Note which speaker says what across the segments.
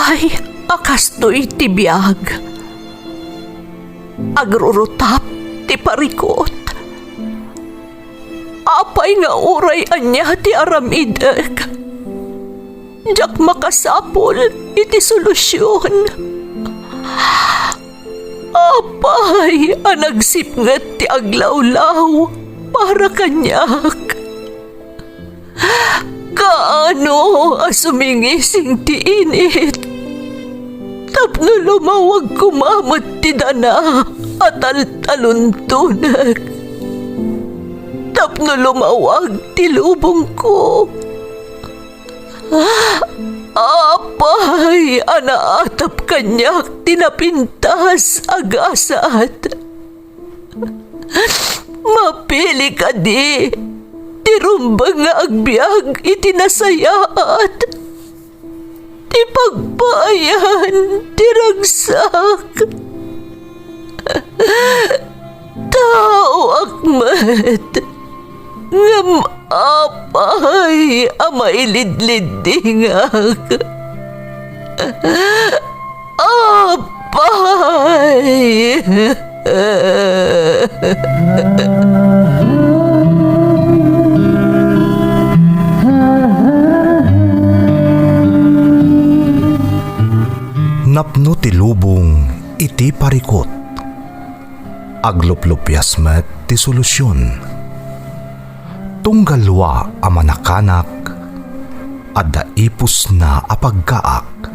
Speaker 1: Apay, akastoy tibiyag. Agrurutap ti parikot. Apay nga uray anya ti aramidek. Jak makasapol iti solusyon. Apay, anagsipnget ti aglawlaw para kanyak. Kaano asumingising ti init? Tapno lumawag kumamot ti dana at taluntunak. Tapno lumawag ti lubong ko. Apay, anaatap kanyak tinapintas agasat. Mapili ka di, tirumbang nga agbyag itinasayaat. Ti pagbayan, tiragsak. Tao akmat, ngam apay, amailidlidingak. Apay.
Speaker 2: Napno ti lubong iti parikot. Agluplupyas met ti solusyon. Tunggalwa a manakanak adda ipus na apagkaak.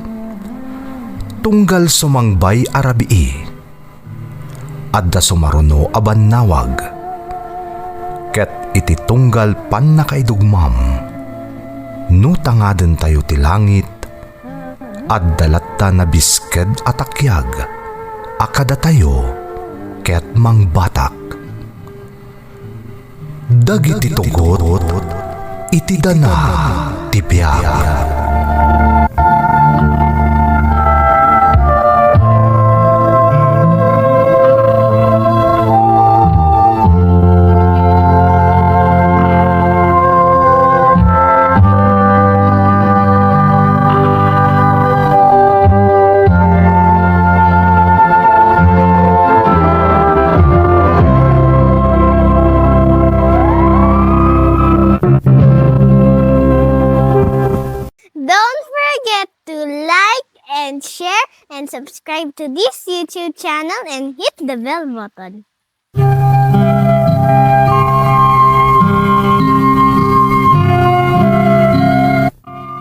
Speaker 2: Tunggal sumangbay arabii adda sumaruno a bannawag. Ket iti tunggal pan nakaidugmam no tangaden tayo ti langit adda latta na bisked atakyag akada tayo ket mangbatak. Dagiti tugot iti dana ti biag.
Speaker 3: Share and subscribe to this YouTube channel and hit the bell button.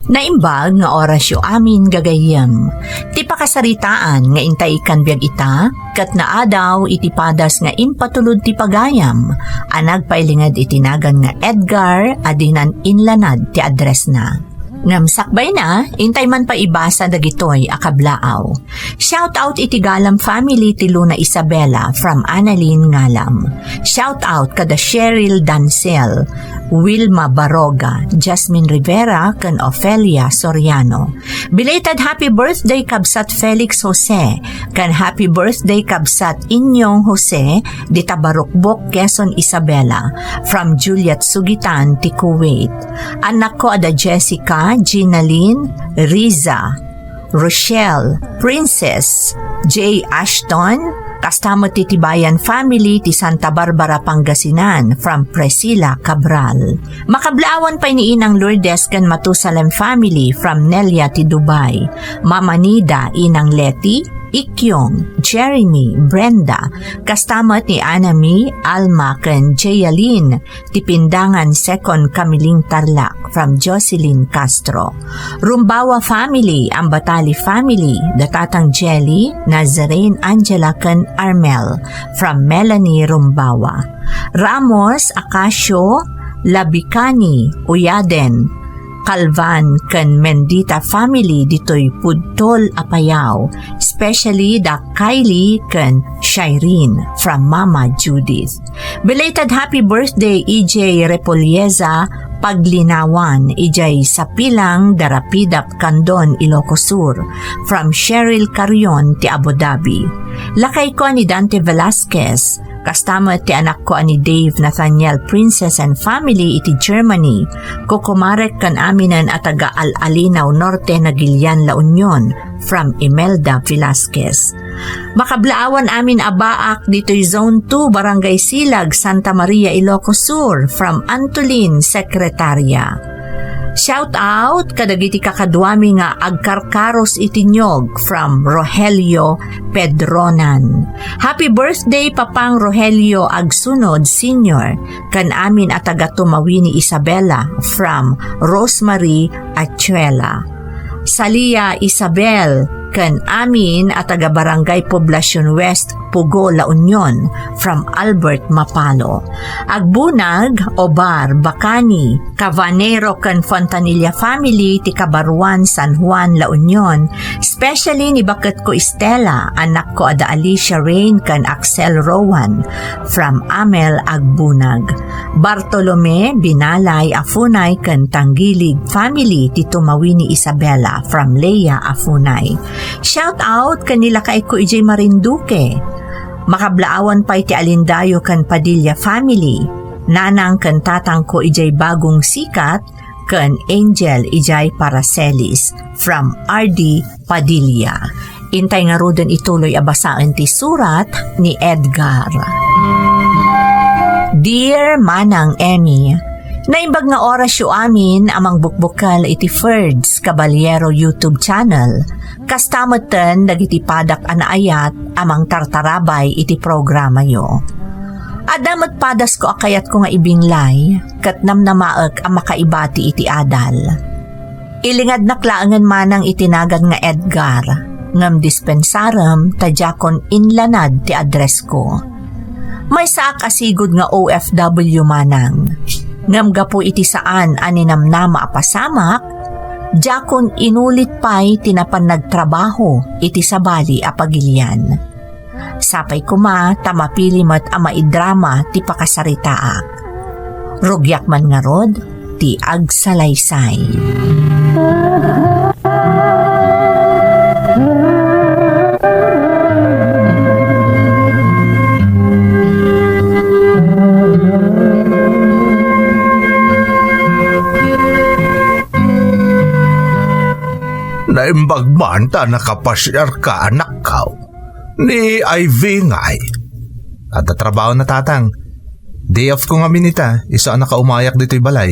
Speaker 4: Naimbag nga orasyo amin gagayem. Ti pakasaritaan nga intay kan biag ita, kat naadaw iti padas nga impatulod ti pagayam, anag pailingad itinagan nga Edgar adinan inlanad ti address na. Ngam sakbay na, intay man pa ibasa dagitoy akablaaw. Shout out iti Galam family ti Luna Isabela from Annalyn Ngalam. Shout out kada Cheryl Dancel, Wilma Baroga, Jasmine Rivera, kan Ofelia Soriano. Belated happy birthday kabsat Felix Jose, kan happy birthday kabsat Inyong Jose, di Tabarukbok, Quezon Isabela, from Juliet Sugitan ti Kuwait. Anak ko ada Jessica, Ginaline, Riza, Rochelle, Princess, J. Ashton, kastamo ti Tibayan family ti Santa Barbara, Pangasinan from Priscilla Cabral. Makablawan pa ni Inang Lourdes kan Matusalem family from Nelia ti Dubai. Mama Nida, Inang Leti, Ikyong, Jeremy, Brenda, kastamat ni Anami, Alma, kan Jayalyn, Tipindangan 2nd Kamiling Tarlac from Jocelyn Castro. Rumbawa family, Ambatali family, Datatang Jelly, Nazarene Angela, kan Armel from Melanie Rumbawa. Ramos, Acacio, Labicani, Uyaden, Calvan kan Mendita family ditoy Pudtol Apayao, especially da Kylie kan Shireen from Mama Judith. Belated happy birthday EJ Repolieza Paglinawan, ijay sa pilang Darapidap Kandon, Ilocos Sur from Cheryl Carion ti Abu Dhabi. Lakay ko ni Dante Velasquez, Kastama ti anak ko ani Dave Nathaniel Princess and family iti Germany. Kukumarek kan aminan at taga Al-Alinaw Norte na Gilian La Union from Imelda Velasquez. Makablaawan amin abaak dito'y Zone 2 Barangay Silag, Santa Maria, Ilocos Sur from Antolin, Secretaria. Shout out kadagiti kakadwami nga agkarkaros itinyog from Rogelio Pedronan. Happy birthday Papang Rogelio Agsunod Senior kan amin at taga Tumawi ni Isabela from Rosemary Achuela. Salia Isabel kan amin at taga Barangay Poblacion West, Pugo, La Union from Albert Mapalo. Agbunag, Obar, Bacani, Cavanero kan Fontanilla family ti Kabaruan, San Juan, La Union. Especially ni baket ko Estela, anak ko ada Alicia Rain kan Axel Rowan from Amel, Agbunag. Bartolome, Binalay, Afunay kan Tanggilig family ti Tumawi ni Isabela from Leia, Afunay. Shout out kanila kay ko ijay Marinduque. Makablaawan pa iti Alindayo kan Padilla family. Nanang kan tatang ko ijay Bagong Sikat kan Angel ijay Paracelis from RD Padilla. Intay nga roden ituloy abasaan ti surat ni Edgar. Dear Manang Emmy, naimbag nga oras yu amin amang bukbukal iti Ferds Caballero YouTube channel. Kastamatan dagiti padak anaayat amang tartarabay iti programa yo. Adamat padas ko akayat ko nga ibinglay kat namnamaek ang makaibati iti adal. Ilingad naklaangan manang itinagad nga Edgar ngam dispensarem tadjakon inlanad ti address ko. May saak asigod nga OFW manang. Ngam gapo iti saan aninamnama apasamak, jakon inulit pa'y tinapan nagtrabaho iti sabali apagilian. Sapay kuma tamapili mat ama idrama ti pakasaritaak. Rugyak man nga rod ti agsalaysay.
Speaker 2: Naimbag man ta nakapasyar ka anak ka ni Ivy ngay. At trabaho na tatang. Day off ko nga minita, isa na kaumayak dito'y balay.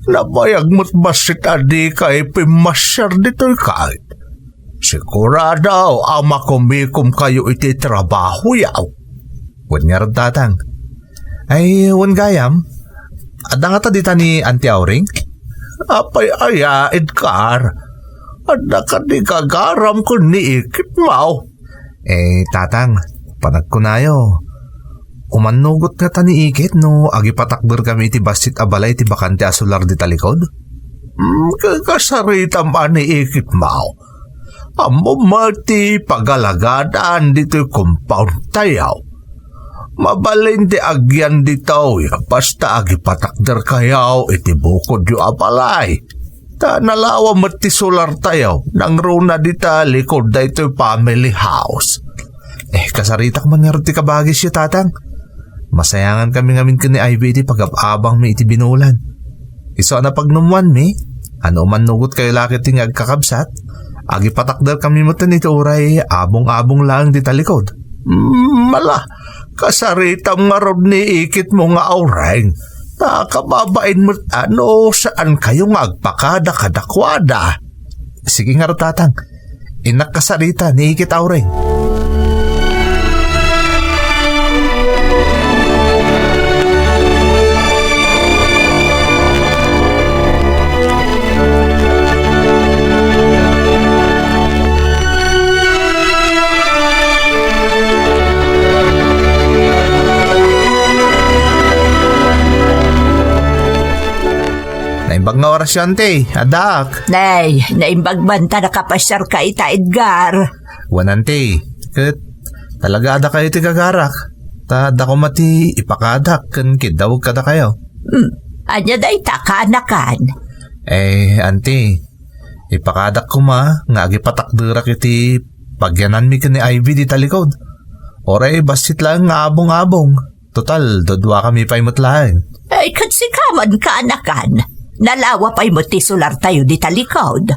Speaker 2: Nabayag mo't basit adi kay pimasyar dito'y kahit. Sigurado ama kumikum kayo iti trabaho yaw. Wan nga rin tatang. Ay, wan gayam. Ada nga ta dita ni Auntie Auring? Apay aya, Edgar. Ada ka di kagaram ko ni ikit mo. Tatang, panagkunayo. Umanugot nga ta ni ikit no agipatakder kami iti basit abalay ti bakante asular di talikod. Kakasaritam ani ikit mo. Amo mati pagalagadaan dito'y compound tayaw. Mabalin ti agyan ditaw, basta agipatakder kayaw iti bukod yu apalay. Ta nalawa mati solar tayaw, nang runa dita likod da ito'y family house. Kasaritak man nga ti kabagis yu tatang. Masayangan kami ngamin ka ni Ivy iti pag-abang mi iti binulan. Iso na pagnumuan mi, ano man nugot kayo lakit ting agkakabsat, agipatakder kami mo ito uray, abong-abong lang di talikod. Mala, kasaritam nga rod ni ikit mo nga aurang. Nakababain mo ano saan kayo nga agpakada kadakwada. Sige nga ro tatang, inak kasarita ni ikit aurang. Naimbag nga oras yan, te. Adak.
Speaker 4: Nay, naimbag banta nakapasyar ka ita, Edgar.
Speaker 2: Wanan, te. Kat talaga ada kayo ti kagarak. Ta da ko mati ipakadak kan kidawag kada kayo.
Speaker 4: Anya day takanakan.
Speaker 2: Ante, ipakadak ko ma nga agipatakderak iti pagyanan mi ka ni Ivy di talikod. Oray, basit lang nga abong-abong. Total, dodwa kami pa'y matlahan.
Speaker 4: Ay, katsikaman ka, anakan. Nalawa pa'y matisular tayo di talikod.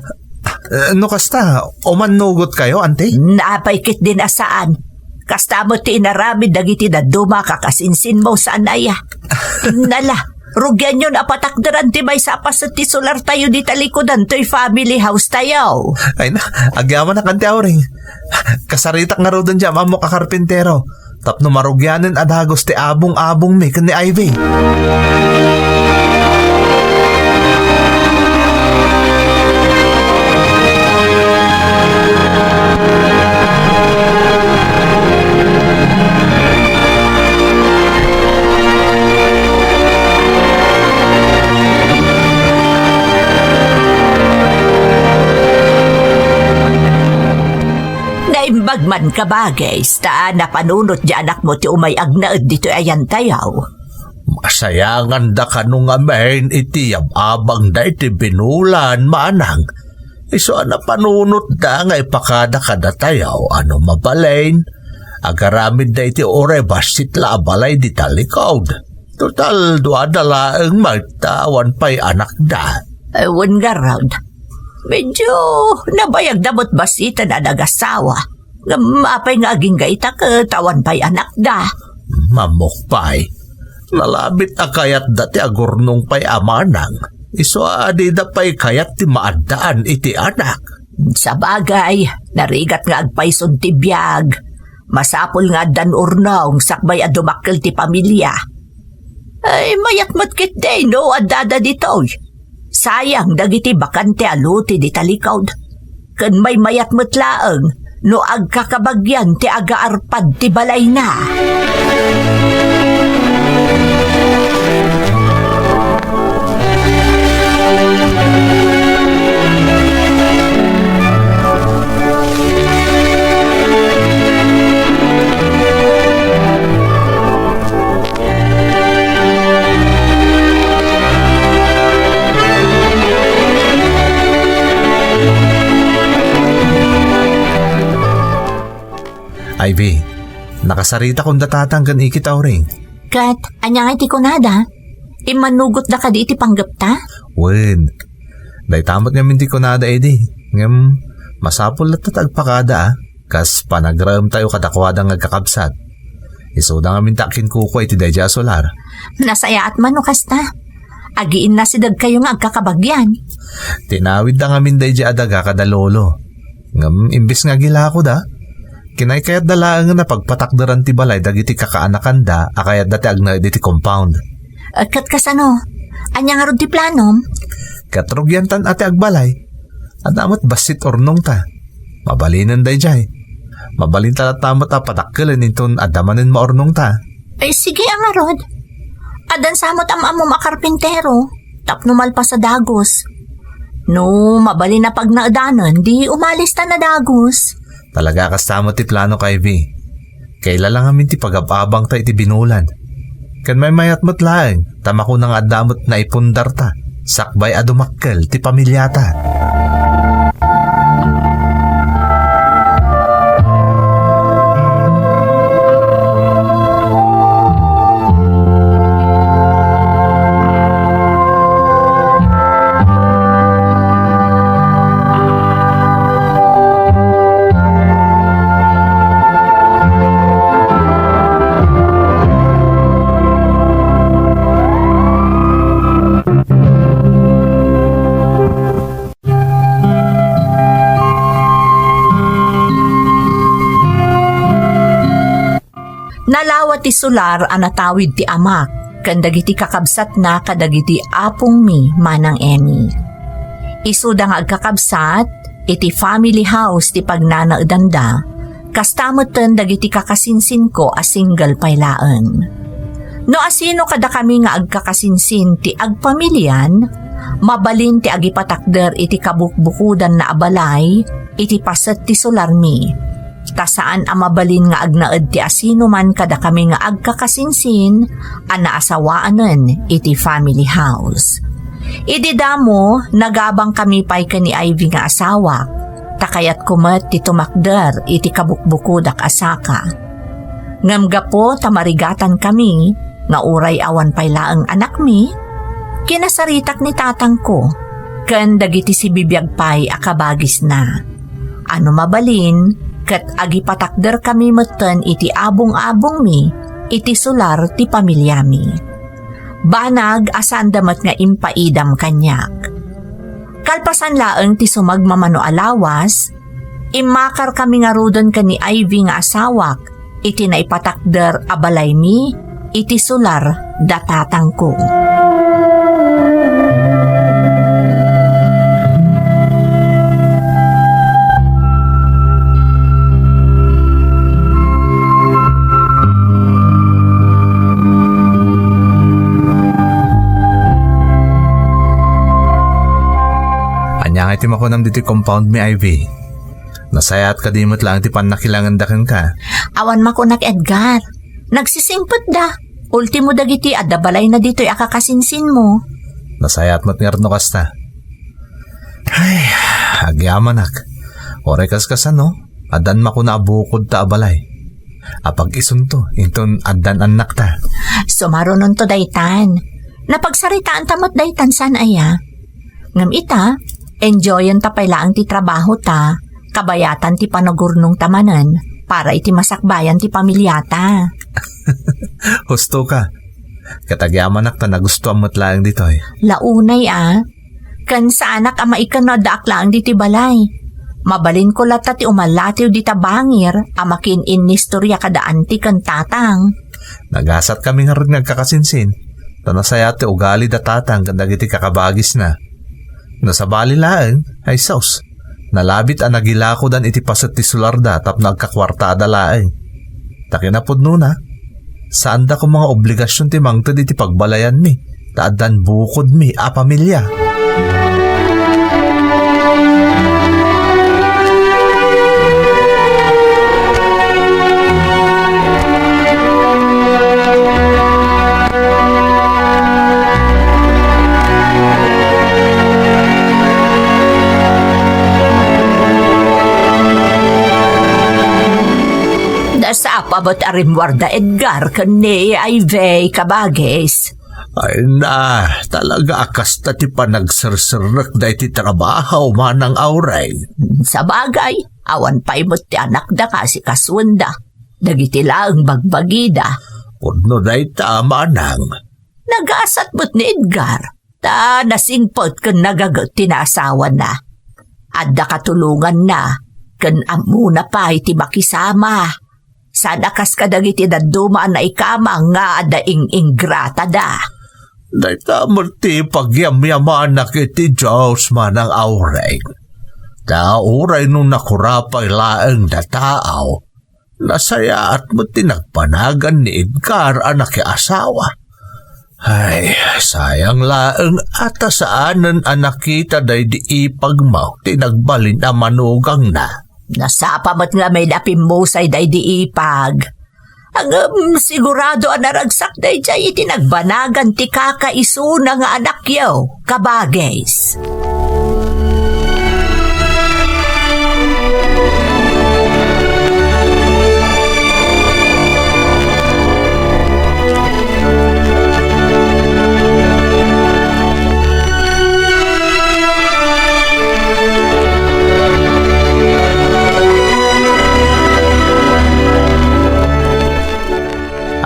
Speaker 2: Ano kasta? O manugot kayo, ante?
Speaker 4: Napay kit din asaan. Kasta mo ti inaramid dagiti na duma kakasinsin mo sa anaya. Nala, rugyan yun apatakdaran ti may sapas at tisular tayo di talikodan to'y family house tayo.
Speaker 2: Ay na, agyaman na kanti ring. Kasaritak nga raw doon dyan, mamo kakarpintero. Tapno marugyanin adagos ti abong-abong mi kan ni Ivy.
Speaker 4: Naimbag man ka bagay, sta na panunot di anak mo ti umay agnaed dito ayan tayaw.
Speaker 2: Masayangan da ka nung amen iti abang da iti binulan manang. Iso na panunot da nga ipakada kada tayaw ano mabalain. Agaramid da iti orebas sitla abalay di talikod. Total duadala ang magtawan pa'y anak da.
Speaker 4: Ewan nga round. Medyo nabayag damot basita na nagasawa. Nga mapay nga aging gaita ka tawan pa'y anak da.
Speaker 2: Mamukpay. Nalabit a kayat dati agurnong pa'y amanang. Iso adi da pa'y kayat ti maadaan iti anak.
Speaker 4: Sa bagay, narigat nga agpayson ti biyag. Masapol nga dan urnaong sakbay adumakkel ti pamilya. Ay mayat matkit day no adada ditoy. Sayang dagiti bakante aluti di talikod. Kan may mayat matlaeng no agkakabagyan ti agaarpad ti balay na.
Speaker 2: Ivy, nakasarita kong datatanggan ikitaw ring.
Speaker 4: Kat, anyang iti kunada? Imanugot na ka di iti panggapta?
Speaker 2: Wen, day tamot nga minti ko nada edi. Ngam, masapol na tatagpakada kas panagram tayo kadakwadang agkakabsat. Isuda nga mintakin kuko iti dayja solar.
Speaker 4: Nasaya at mano kasta. Agiin na si dag kayo nga agkakabagyan.
Speaker 2: Tinawid na nga min dayja adaga kadalolo. Ngam, imbis nga gila ko da. Kinay kayat dalaan nga na pagpatakdaran ti balay dagiti kakaanakan da akayat dati agna iti compound.
Speaker 4: Kat kasano? Anyang arod ti planom?
Speaker 2: Katrugyantan ati agbalay. Adamot basit ornong ta. Mabalinan day jay. Mabalin talat tamot patakkelan inton adamanin maornong ta.
Speaker 4: Ay sige ang arod. Adan samot amamo makarpintero. Tapno malpas sa dagos. No, mabalin na pag naadanan, di umalis ta na dagos.
Speaker 2: Talaga kasama ti plano kay V. Kaila lang amin ti pagababang ta iti binulan. Kan may mayat matlaeng, tama ko nang adamot na ipundar ta. Sakbay adumakkel ti pamilyata.
Speaker 4: Nalawat ti sular anatawid ti amak, kandagiti kakabsat na kadagiti apong mi manang Emmy. Isuda nga agkakabsat, iti family house ti pagnanaedanda, kastamoten dagiti kakasinsin ko a single paylaan. No asino kada kami nga agkakasinsin ti agpamilyan, mabalin ti agipatakder iti kabukbukudan na abalay, iti paset ti sular mi. Tasaan amabalin nga agnaed ti asino man kada kami nga agkakasinsin ana asawaanen iti family house. Idi damo nagabang kami pay kani Ivy nga asawa takayat kumet ti tumakder iti kabukbukudak asaka. Ngamga po tamarigatan kami, nga uray awan payla ang anak mi, kinasaritak ni tatang ko, kan dagiti si bibiyag pay akabagis na. Ano mabalin, kat agipatakder kami meten iti abong-abong mi, iti sular ti pamilya mi. Banag asan damat nga impaidam kanyak. Kalpasan laeng ti sumagmamano alawas, imakar kami nga rudon ka ni Ivy nga asawak, iti naipatakder abalay mi, iti sular datatang ko.
Speaker 2: Anya nga iti makunam diti compound mi, Ivy. Nasayat ka dimot lang ti panakilangan daken ka.
Speaker 4: Awan makunak Edgar, nagsisimpot da. Ultimo dagiti adda balay na dito'y akakasinsin mo.
Speaker 2: Nasayat mo't ngarno kasta. Ay, agyaman ak. Oray kas ano, adan makuna abukod ta abalay. Apag isunto, inton adan anak ta.
Speaker 4: Sumarunon to daytan. Napagsaritaan tamot daytan san aya. Ngam ita, enjoyan ta paylaang ti trabaho ta, kabayatan ti panagurnong tamanan, para iti masakbayan ti pamilyata.
Speaker 2: Husto ka. Katagyaman ak ta nagustuhan mo't lang dito eh.
Speaker 4: Launay kan sa anak ama ikan na daak lang di ti balay. Mabalin ko lata ti umalatiw di tabangir, amakin inistorya kadaan ti kan tatang.
Speaker 2: Nagasat kami nga rin nagkakasinsin. Tanasaya ti ugali da tatang kandag iti kakabagis na. Nasabali laeng, ay saus. Nalabit ang nagilako dan iti paset ti sularda tap nagkakwartada laeng. Takinapod nuna, saan da ko mga obligasyon ti mangtad iti pagbalayan mi, taadan bukod mi a pamilya.
Speaker 4: Sa apabot arimwarda Edgar kani Ivy kabagis.
Speaker 2: Ay na, talaga akas ta ti panagserserek da iti trabaho manang auray.
Speaker 4: Sa bagay, awan pa imot ti anak da kasi kaswanda. Dagiti laeng bagbagida.
Speaker 2: Pudno da ita manang.
Speaker 4: Nagasat mo't ni Edgar. Ta nasingpot kan nagagot tinasawan na. Adda katulungan na. Kan amuna pa iti makisama. Sana kas kadagiti daduma na ikamang nga adaing ingrata da.
Speaker 2: Dahita multi pagyamyamanak iti Diyos manang auray. Da uray nung nakurapay laeng na tao, nasaya at mo tinagpanagan ni Edgar anak asawa. Ay, sayang laeng ata saanan anak kita day di ipagmaw tinagbalin na manugang na.
Speaker 4: Nasapamat nga may napimosay day di ipag. Ang sigurado ang naragsak day jay itinagbanagan ti kakaiso na nga anak yaw, kabagis.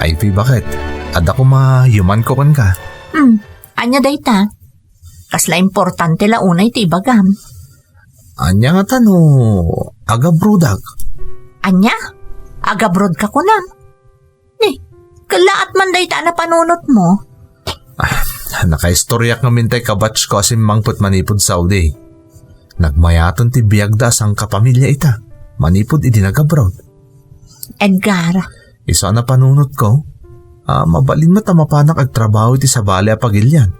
Speaker 2: Ivy, bakit? Ada ko ma-human ko kan ka?
Speaker 4: Anya dayta? Kasla importante la unay ti ibagam.
Speaker 2: Anya nga tano, agabrudak.
Speaker 4: Anya? Agabrod ka ko na. Kalaat man dayta na panunot mo.
Speaker 2: Nakaistoryak nga mintay kabatch ko asim mangput manipod Saudi. Nagmayaton ti biyagda sang kapamilya ita. Manipod idi nagabroad.
Speaker 4: Edgar,
Speaker 2: Isa na panunot ko, mabalin mo tamapanak agtrabaho iti sa bali a pagilyan.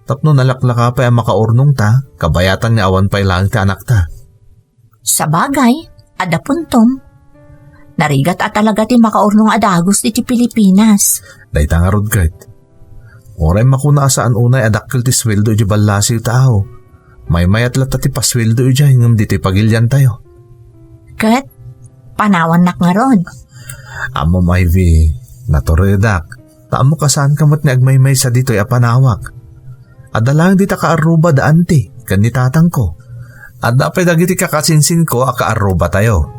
Speaker 2: Tapno nalaklaka pa ang makaurnong ta, kabayatan nga awan pa ilang ti anak ta.
Speaker 4: sa bagay, ada puntom. Narigat at talaga ti makaurnong adagos ti Pilipinas.
Speaker 2: Dahita nga rod kahit. Oray makuna saan unay adakkel ti sweldo iti balasi tao. May mayat lata ti pasweldo iti hingam di ti pagilyan tayo.
Speaker 4: Kat, panawan nak nga rod.
Speaker 2: Amo Ivy, naturedak. Taamo ka saan kamot ni agmaymay sa dito'y apanawak. Adalang di ta kaaruba da anti, kan ni tatang ko. At dapat dagiti kakasinsin ko akaaruba tayo.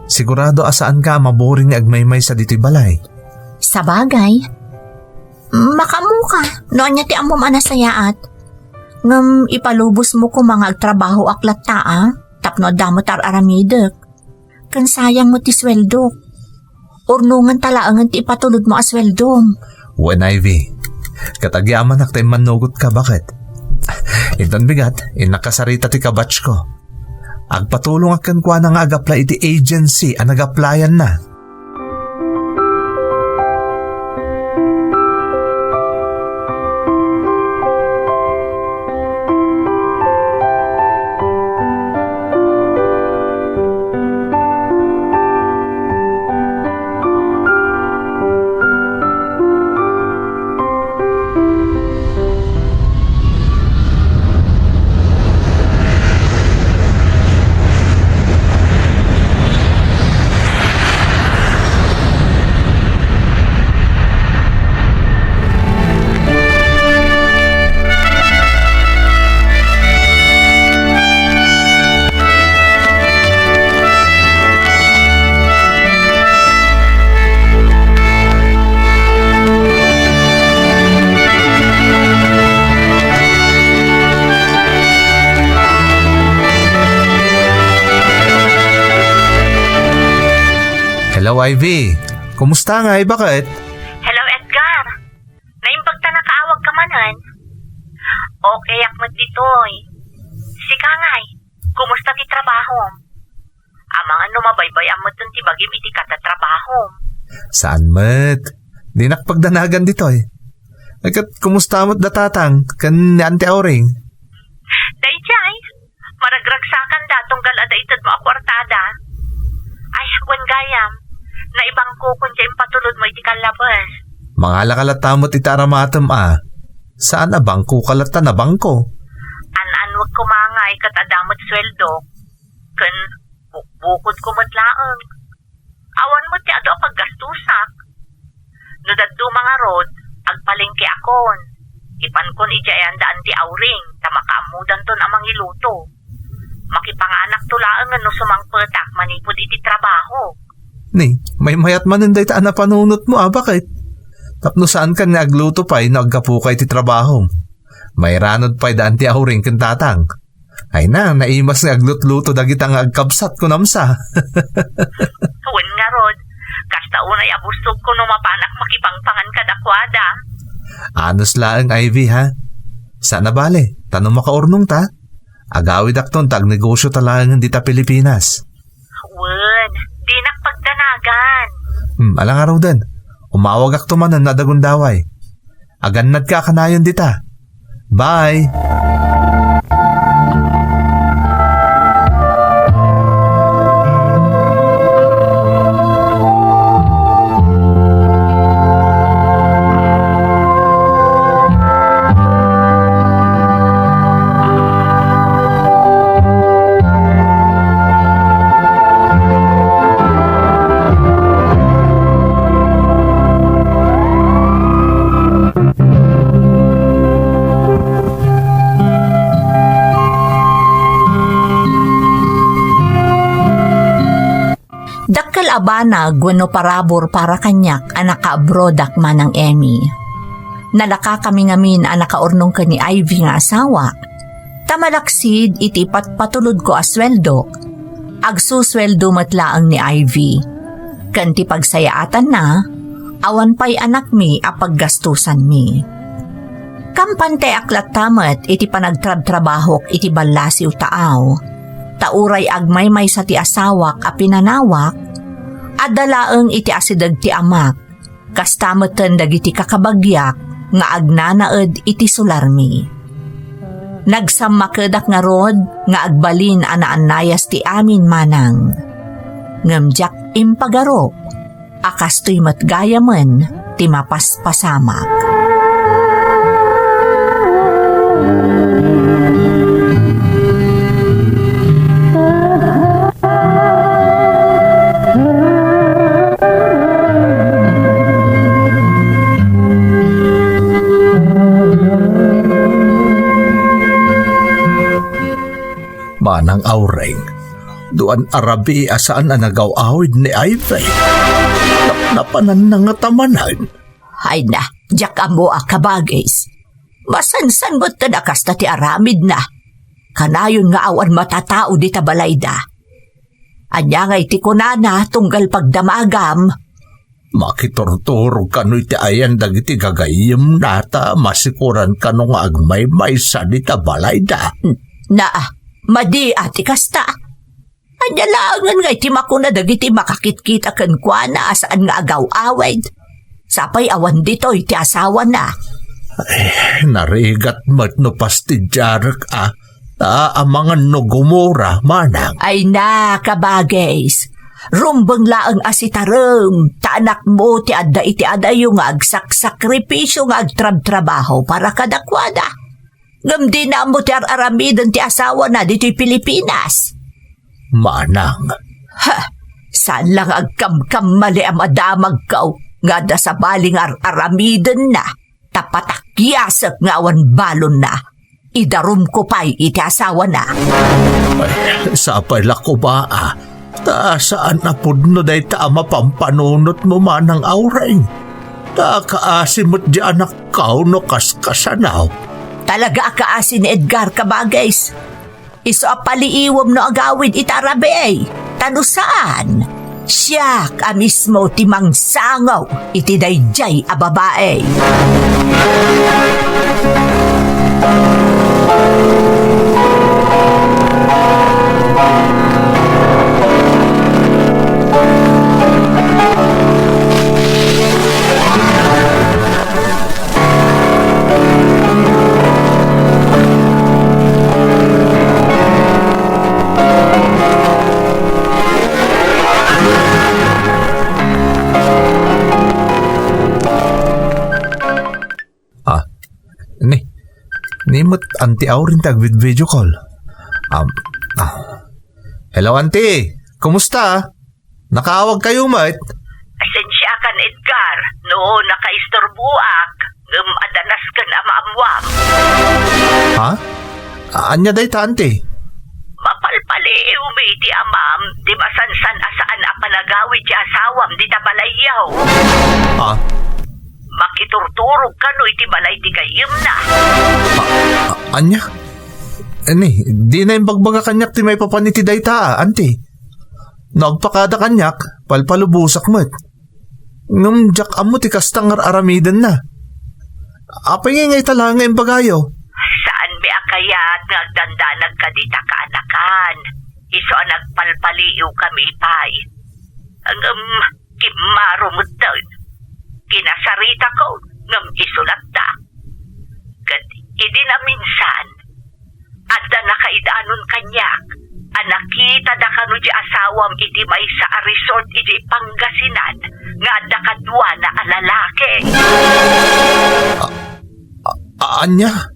Speaker 2: Sigurado asaan ka maboring ni agmaymay sa dito'y balay.
Speaker 4: Sa bagay, makamuka, noon niya ti amom anasayaat. Ngam ipalubos mo ko mga agtrabaho aklat taa, tapno damot aramidek. Kan sayang mo ti sweldo. Urnungan talaangan ti ipatulod mo asweldom.
Speaker 2: Wen Ivy, katagyaman ak tayo manugot ka bakit? Iton bigat, inakasarita ti kabatch ko. Agpatulong akan kwa na nga agapla iti agency ang nagaplayan na. Hello Ivy, kumusta nga bakit?
Speaker 5: Hello, Edgar. Naimbag ta nakaawag ka manan. Okay, akmat ditoy. Sika ngay, kumusta ti trabaho? Amang ano mabaybay amot dun ti bagim iti katatrabaho.
Speaker 2: Saan met? Di nakpagdanagan dito eh. Agkat kumusta mo't datatang kan ni Auntie Auring?
Speaker 5: Dayjay, maragragsakan da tunggal ada itad mo akwartada. Ay, wen gayam, naibang ko kung dyan patulod mo iti kalabas.
Speaker 2: Mga lakalatamot itaramatam Saan na bangko kalata na bangko?
Speaker 5: An wag kumangay kat adamot sweldo. Kun bukod kumatlaang. Awan mo ti ado paggastusak. No dadto mga rod, agpalengke akon. Ipan kon ijayan daan ti Auring, ta makaamudan ton amang iluto. Makipanganak tulaang no sumangpetak manipod iti trabaho.
Speaker 2: Ni, may mayat maninday taan na panunot mo bakit? Tapno saan ka nagluto pa'y nagkapukay ti trabaho. May ranod pa'y daan ti Auring kan tatang. Ay na, naimas nga aglutluto dagitang agkabsat ko namsa.
Speaker 5: Huwin nga rod, kasta unay abustog ko no mapanak makipangpangan kadakwada.
Speaker 2: Anos laang Ivy ha? Sana bale, tanong makaurnong ta? Agawid akton tag negosyo talangan dita Pilipinas.
Speaker 5: Huwin, di nakpagdanagan.
Speaker 2: Alang araw din. Umawag ak tumanan na dagundaway. Agan nagkakanayon dita. Bye!
Speaker 4: Dakkel abanag wenno parabor para kanyak anaka-abrodak manang Emmy. Nalaka kami ngamin anakaurnong ka ni Ivy nga asawa. Tamalaksid iti patulod ko asweldo. Agsusweldo matlaang ni Ivy. Kanti pagsayaatan na, awan pa'y anak mi apaggastusan mi. Kampante aklat tamat iti panagtrab-trabahok iti balasiw taaw. Tauray agmay-may sa ti asawak a pinanawak, adalaeng iti asidag ti amak, kastameten dagiti kakabagyak nga agnanaed iti sularmi. Nagsammakedak nga rod nga agbalin anaanayas ti amin manang. Ngamjak impagaro, akastoy matgayamen ti mapaspasamak.
Speaker 2: Manang Aureng, duan arabi asaan ang nagaw-awid ni Ivy. Napanan na nga tamanan.
Speaker 4: Ay na, diyak amo kabagis. Masansan mo't kanakas na ti aramid na. Kanayon nga awan matatao di tabalayda. Anya nga iti kunana tunggal pagdamagam.
Speaker 2: Makiturturog ka no iti ayan dagiti gagayim nata masikuran ka no nga agmay-may sa di tabalayda.
Speaker 4: Na, madi ati kasta. Anya langan nga iti makuna dagiti makakitkita ken kuana asaan nga agaw-awid. Sapay awan dito iti asawa na.
Speaker 2: Narigat mat no pastidyarak amangan no gumura, manang.
Speaker 4: Ay na, kabagays. Rumbang laang asitarem, taanak mo ti adda iti adayo nga agsak-sakripisyo nga agtrab-trabaho para kadakwada. Ngam di na mo ti aramidan ti asawa na dito'y Pilipinas.
Speaker 2: Manang.
Speaker 4: Ha, saan lang agkam-kam mali ang madamag kaw nga da sa baling aramidan na. Tapatakyasak nga awan balon na. Idarum ko pa'y iti asawa na.
Speaker 2: Ay, sapay lako ba saan na pudno day tama pampanunot mo manang Aureng? Kaasimot di anak kao no kaskasanaw.
Speaker 4: Talaga kaasin ni Edgar kabagays. Iso apaliiwam no agawid itarabe. Tano saan? Siya ka mismo timang sangaw iti dayjay a babae.
Speaker 2: Nimot Auntie Aurin tag with video call. Hello Auntie, kumusta? Nakaawag kayo mate?
Speaker 5: Asensya kan Edgar, no nakaistorbuak, ngem adanas kan amaamwam.
Speaker 2: Ha? Anya day ta Auntie?
Speaker 5: Mapalpali umi di amam, di masansan asaan apanagawid di asawam di tabalayaw.
Speaker 2: Ha?
Speaker 5: Makiturturog ka no iti balay di kayim na.
Speaker 2: Anya? Di na yung bagbaga kanyak ti may papaniti day ta, Auntie. Nagpakada kanyak, palpalubusak mo't. Ngam jak amo ti kastangar aramidan na. Apay ngay talanga yung bagayo.
Speaker 5: Saan mi akayat nagdandanag ka di takaanakan? Iso nagpalpaliw kami pay. Ang kimaro mo daw. Kinasarita ko ngam isulat ta. Kat idi na minsan. Adda nakaidanon kanyak. Anakita da kanu di asawam iti may sa resort iti Pangasinan nga adda kadwa na alalaki.
Speaker 2: Anya?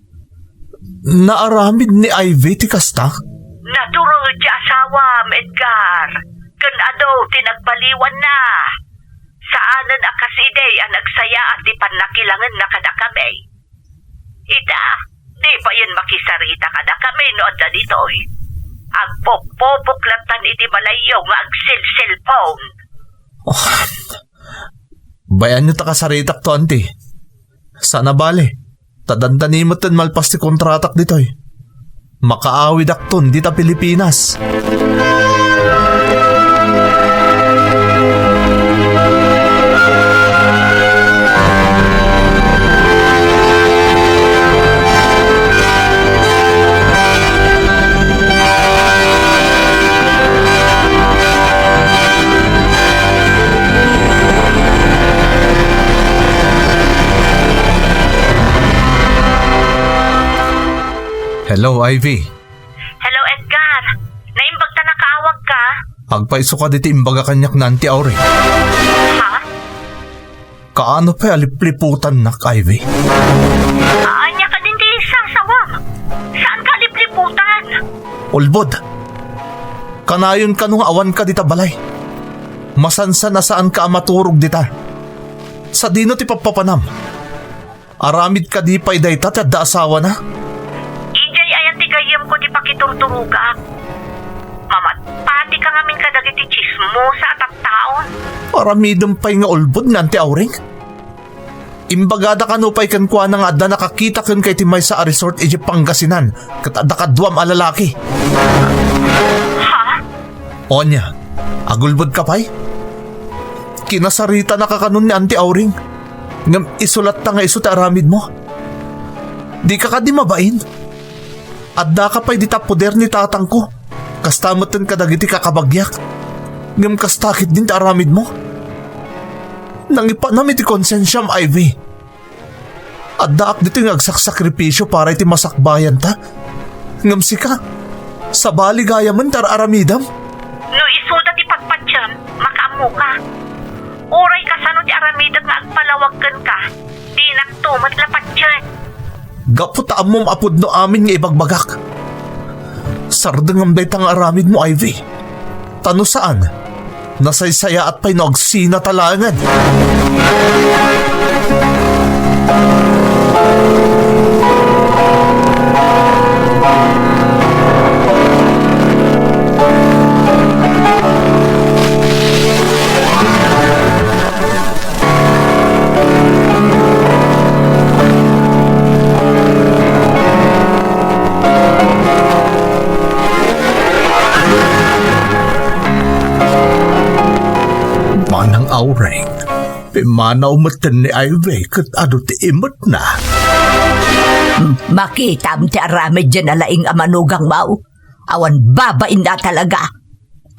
Speaker 2: Naaramid ni Ivy ti kasta?
Speaker 5: Naturod di asawam, Edgar. Kan ado tinagpaliwan na. Saanan akasiday ang nagsaya at di panakilangan na kada kami. Ita, di pa yan makisarita kada kami no at ditoy. Agpok-popoklatan iti malayo nga agsil-cellphone.
Speaker 2: Bayan nyo takasaritak to, Auntie. Sana bale, tadandanimot tan malpas ti kontratak ditoy. Makaawid akton di ta Pilipinas. Hello, Ivy.
Speaker 5: Hello, Edgar. Naimbag ta nakaawag ka?
Speaker 2: Agpaiso ka diti imbaga kanyak na Auntie Auring.
Speaker 5: Ha?
Speaker 2: Kaano pa alipliputan nak, Ivy?
Speaker 5: Anya ka din di sasawam. Saan ka lipliputan?
Speaker 2: Ulbod. Kanayon ka nung awan ka dita balay. Masansa na saan ka maturog dita. Sa dino ti papapanam. Aramid ka di pa'y dayta ti adda asawa na.
Speaker 5: Ijay ayan ti gayem ko ti pakiturturugak. Mamatpati ka ngamin kadagiti chismo sa taon.
Speaker 2: Paramidom pa'y nga ulbod nga ti Auring. Imbagada ka no pa'y kankwa na nga da nakakita kan kay timay sa resort iji Pangasinan kat adda kadwam alalaki.
Speaker 5: Ha?
Speaker 2: Onya, agulbod ka pa'y? Kinasarita na kakanon ni Auntie Auring. Ngam isulat ta nga iso ti aramid mo. Di ka di mabain. Adda ka pa'y di tapoder ni tatang ko. Kastamatan ka dagiti kakabagyak. Ngam kastakit din ti aramid mo. Nangipa namin ti konsensyam, Ivy. Adda ak dito yung agsaksakripisyo para iti masakbayan ta. Ngam sika, sa baligaya man tar aramidam.
Speaker 5: No isuda ti pagpatyan, makaamu ka. Uray ka sano ti aramidag nga agpalawagkan ka. Di naktumat lapat dyan.
Speaker 2: Gapot amom apod no amin nga ibagbagak. Sardang amday tang aramid mo, Ivy. Tano saan? Nasaysaya at pa'y nagsina talangan. Manang Auring, pimanaw matan ni Ivy kat ano ti imot na.
Speaker 4: Makita am ti aramid dyan na laing amanugang mau. Awan babain na talaga.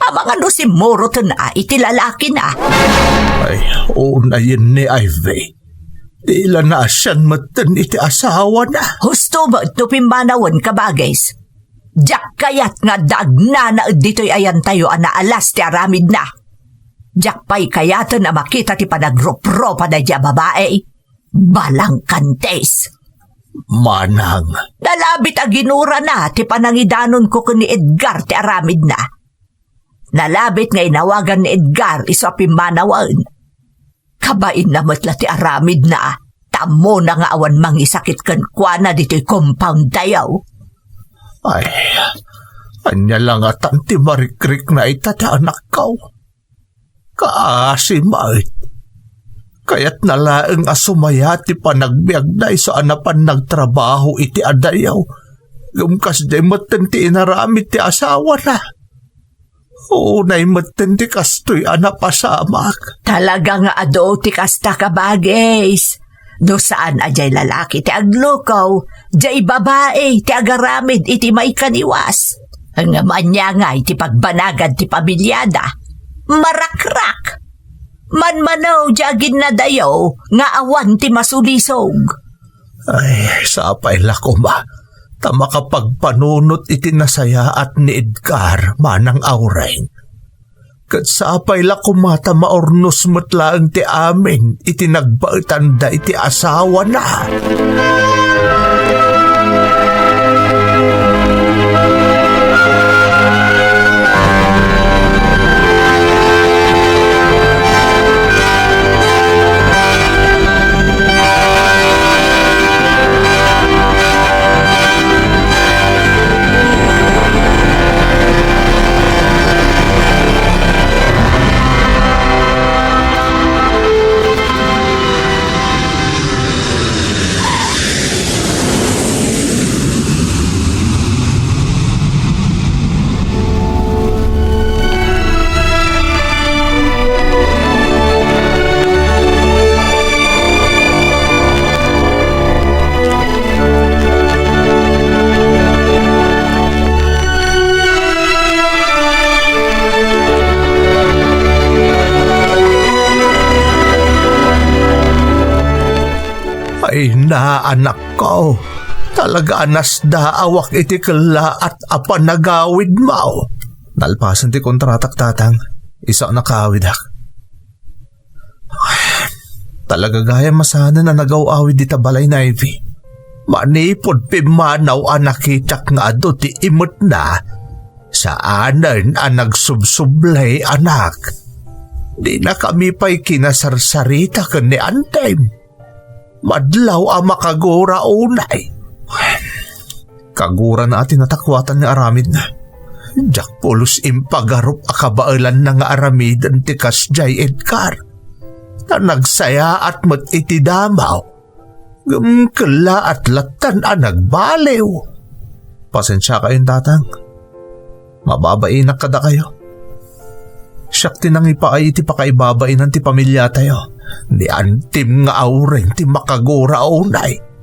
Speaker 4: Amang ano si Moro to na, iti lalaki na.
Speaker 2: Ay, una yun ni Ivy. Tila na siyan matan iti asawa na.
Speaker 4: Husto mo ito pimanawan ka bagays. Diyak kayat nga dagna na dito'y ayan tayo ana alas ti aramid na. Diyak pa'y kayatan na makita ti panagro-propa na diya babae. Balang kantes.
Speaker 2: Manang.
Speaker 4: Nalabit a ginura na ti panangidanon ko ni Edgar ti aramid na. Nalabit nga inawagan ni Edgar iso pimanawan. Kabain na matla ti aramid na. Tamo na nga awan mangisakit kan kwa na dito'y compound tayaw.
Speaker 2: Ay, anya lang at ti marikrik na itata anak kaw. Kaasimait. Kaya't nalaeng asumaya ti panagbiag na iso anapan nagtrabaho iti adayaw. Gumkas de matan ti inaramit ti asawa na. Unay matan ti kastoy anapasamak.
Speaker 4: Talaga nga ado ti kasta ka bagays. Do saan ajay lalaki ti aglukaw, jay babae ti agaramid iti may kaniwas. Ang manya nga iti pagbanagad ti pamilyada. Marakrak. Manmanaw jagin na dayaw nga awan ti masulisog.
Speaker 2: Ay, sapay lako ma. Tama kapag panunot iti nasaya at ni Edgar manang Auring. Kat sapay lako mata maornos matlaang ti amin iti nagbaitanda iti asawa na. Ay na anak ko, talaga anas daawak iti kala at apanagawid mo. Nalpasan ti kontratak tatang, isa nakawid hak. Talaga gaya masana na nagaw-awid di tabalay na Ivy. Manipod pimanaw ang nakitak nga ado ti imot na. Saanan ang nagsubsublay anak. Di na kami pa'y kinasarsarita ka ni Antay. Madlaw ang makagora unay. Kagura na atin natakwatan nga aramid na. Jak pulos impagarup akabailan na nga aramidan ti kasjay Edgar. Na nagsaya at mat iti damaw. Gumkala at latan a nagbaliw. Pasensya kayong tatang. Mababainak kada kayo. Siyak tinangipa ay iti pakaibabainan ti pamilya tayo. Di antim nga auren ti makagura unay.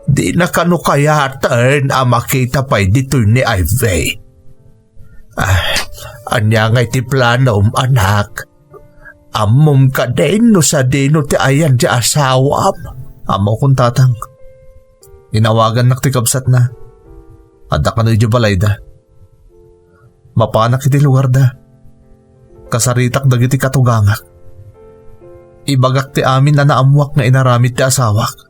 Speaker 2: Di na kano kaya turn a makita pa'y dito ni Ivy. Anya nga iti plano anak. Amom ka din no sa dino ti ayan di asawam. Amo kong tatang. Inawagan naktikabsat na. Adda ka na di balay da. Mapanak iti lugar da. Kasaritak dagiti katugangak. Ibagak ti amin na naamuak nga inaramit ti asawak.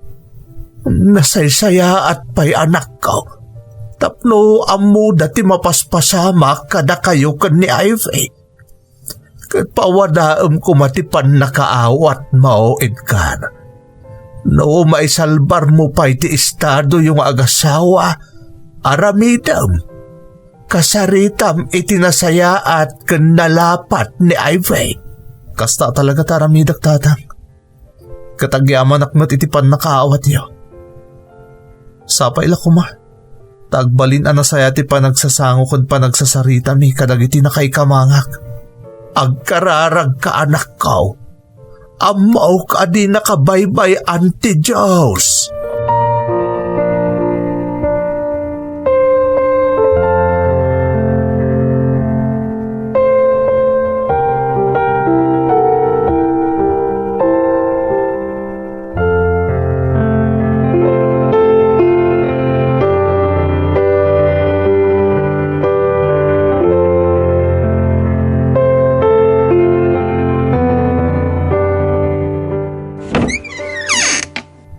Speaker 2: Nasaysaya at pa'y anak ko. Tapno amu dati mapaspasama kada kayo kan ni Ivy. Kat pawadaam ko matipan nakaawat mo, Edgar. No maisalbar mo pa'y ti estado yung agasawa, aramidam. Kasaritam itinasaya at kanalapat ni Ivy. Kasta talaga taramidak tatang. Katagyaman akmat itipan nakaawat niyo. Sapay la kuma. Tagbalin anasaya ti panagsasango kung panagsasarita mi kadagiti na kay kamangak. Agkararag ka anak ko. Amaw ka di nakabaybay anti Diyos.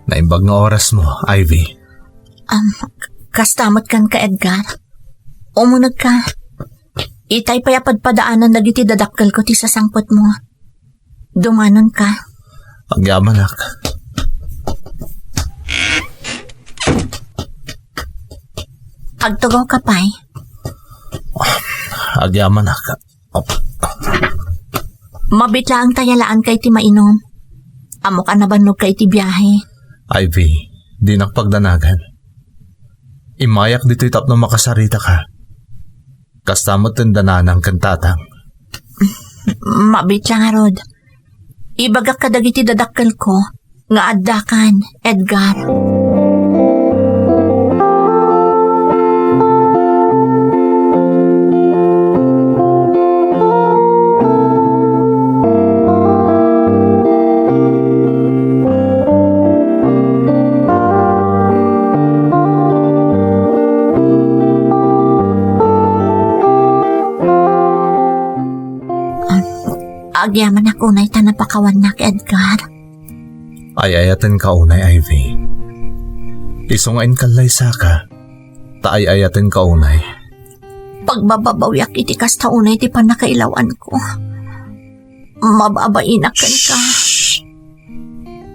Speaker 2: Naimbag nga oras mo, Ivy.
Speaker 4: Kastamot kan ka, Edgar. Umunag ka. Itay payapadpadaanan dagiti dadakkel ko ti sasangpot mo. Dumanon ka.
Speaker 2: Agyamanak.
Speaker 4: Agtugaw ka pa'y.
Speaker 2: Agyamanak.
Speaker 4: Mabitla ang tayalaan kay ti mainom. Amo ka nabanog kay ti biyahe.
Speaker 2: Ivy, di nakpagdanagan. Imayak dito'y tapno makasarita ka. Kastamot ng dananang kantatang.
Speaker 4: Mabit lang, Rod. Ibagak ka dagiti dadakkel ko nga addakan, Edgar. Agyaman ako na itanapakawan na, Edgar.
Speaker 2: Ayayatan ka unay, Ivy. Isungain kalay saka. Taayayatan ka unay.
Speaker 4: Pagbababawiak iti kasta unay ti panakailawan ko. Mababainak kan ka.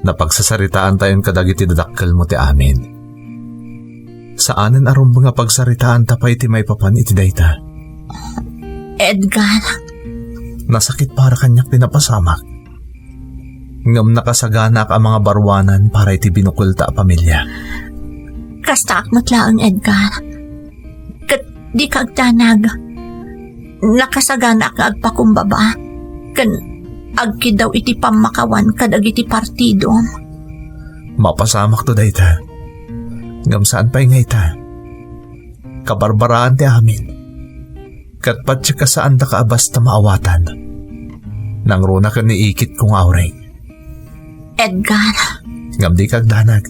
Speaker 2: Napagsasaritaan tayon kadagiti dadakkel mo ti amin. Saanen aron nga pagsaritaan tapay ti may papan iti dayta?
Speaker 4: Edgar.
Speaker 2: Nasakit para kanyak pinapasamak. Ngam nakasagana ka mga barwanan para iti binukulta a pamilya.
Speaker 4: Kasta akmat laang, Edgar. Kat di ka agtanag. Nakasagana ka agpakumbaba. Kan agki daw iti pamakawan kadag iti partido.
Speaker 2: Mapasamak to dayta. Ngam saan pa'y ngayta? Kabarbaraan ti amin. Katpat siya kasaan da ka basta maawatan. Nang runa ka niikit kong auring.
Speaker 4: Edgar.
Speaker 2: Ngam di kagdanag.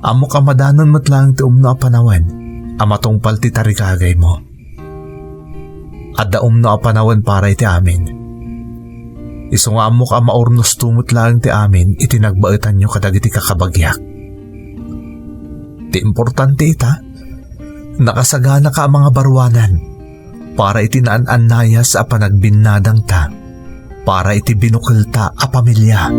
Speaker 2: Amo ka madanon mo't lang ti umno a panawan. Amatong palti tarikagay mo. Adda umno a panawan para iti amin. Iso nga amo ka maurnos tumot lang ti amin itinagbaetan nyo kadag iti kakabagyak. Ti importante ita. Nakasagana ka mga barwanan. Para itinaan-anaya sa panagbinadang ta, para iti binukilta a pamilya.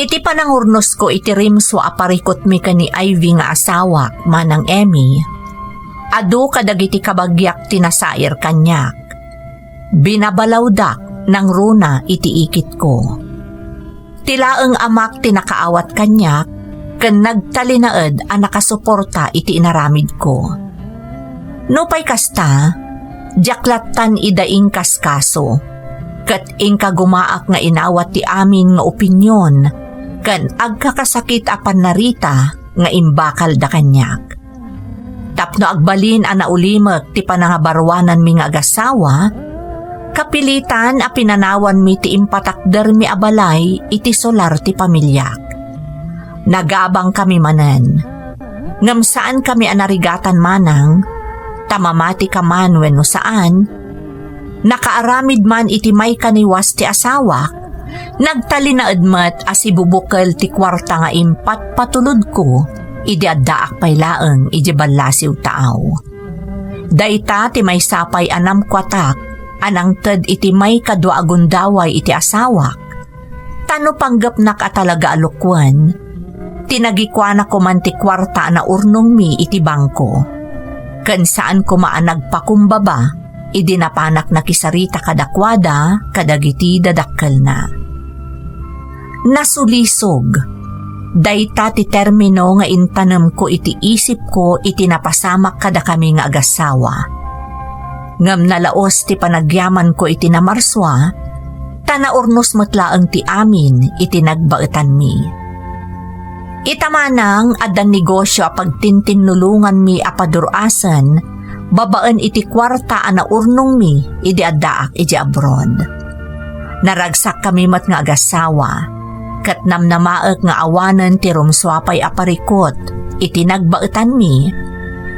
Speaker 4: Iti panangurnos ko iti rimso aparikot mi ka ni Ivy nga asawak manang Emmy. Adu kadagiti kabagyak tinasair kanyak. Binabalawdak ng runa iti ikit ko. Tilaeng amak tinakaawat kanyak ken nagtalinaed a nakasuporta iti inaramid ko. Nupay kasta, jaklatan idaing kaskaso. Kat ingka gumaak nga inawat ti amin nga opinyon kan agkakasakit apan narita nga imbakal da kanyak. Tapno agbalin a naulimek ti panangabarwanan mi nga agasawa, kapilitan a pinanawan mi ti impatakder mi abalay iti solar ti pamilyak. Nagabang kami manen. Ngam saan kami anarigatan manang, tamamati ka man wenno saan, nakaaramid man iti may kaniwas ti asawa, nagtalinaed met as ibubukal ti kwarta nga impat patulod ko, idi addaak pay laeng iji ballasiw taaw. Dayta ti may sapay anam kwatak, anang ted iti may kadwa agundaway iti asawak. Tano panggapnak at talaga alukwan, tinagikwana ko man ti kwarta na urnong mi iti bangko. Kan saan ko maanagpakumbaba, idinapanak na kisarita kadakwada kadagiti dadakkel na. Nasulisog, dayta ti termino nga intanem ko iti isip ko iti napasamak kada kami nga agasawa. Ngam nalaos ti panagyaman ko iti namarswa, tanaurnos metlaeng ti amin iti nagbaetan mi. Itamanang adan negosyo a pagtintinulungan mi apadurasan, babaan iti kwarta ana urnong mi idi addaak iti abroad. Naragsak kami mat nga agasawa, kat namnamaek nga awanen ti rumswapay aparikot iti nagbaetan mi,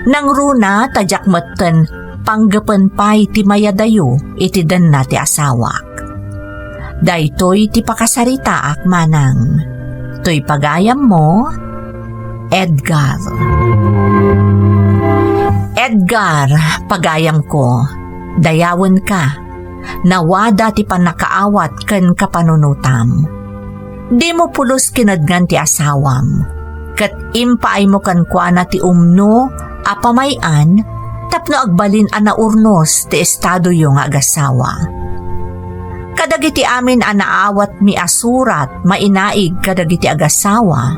Speaker 4: nang runa tadyak metten panggapen pay ti mayadayo iti denna ti asawak. Daytoy ti pakasaritaak manang, toy pagayam mo, Edgar. Edgar, pagayam ko, dayawon ka, nawada ti panakaawat ken kapanunutam. Di mo pulos kinadngan ti asawam, kat impaay mo kankwana ti umno, apamayan, tapno agbalin anaurnos ti estado yung agasawa. Kadagiti amin anaawat mi asurat, mainaig kadagiti agasawa,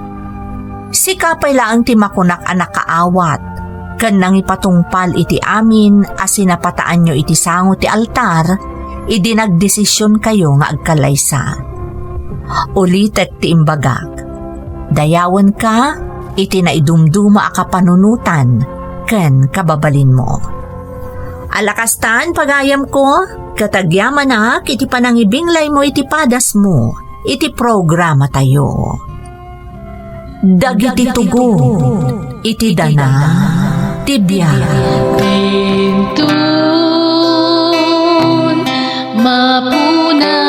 Speaker 4: sikapay laang ti makunak anakaawat, ken nang ipatungpal iti amin as sinapataan nyo iti sango ti altar, idi nagdesisyon kayo nga agkalaysa. Ulitek ti imbagak, dayawon ka iti naidumduma a kapanunutan ken kababalin mo. Alakastan pagayam ko, katagyaman na iti panangibinglay mo iti padas mo, iti programa tayo. Dagiti tugo, iti dana, tibiyag.
Speaker 6: Mapunan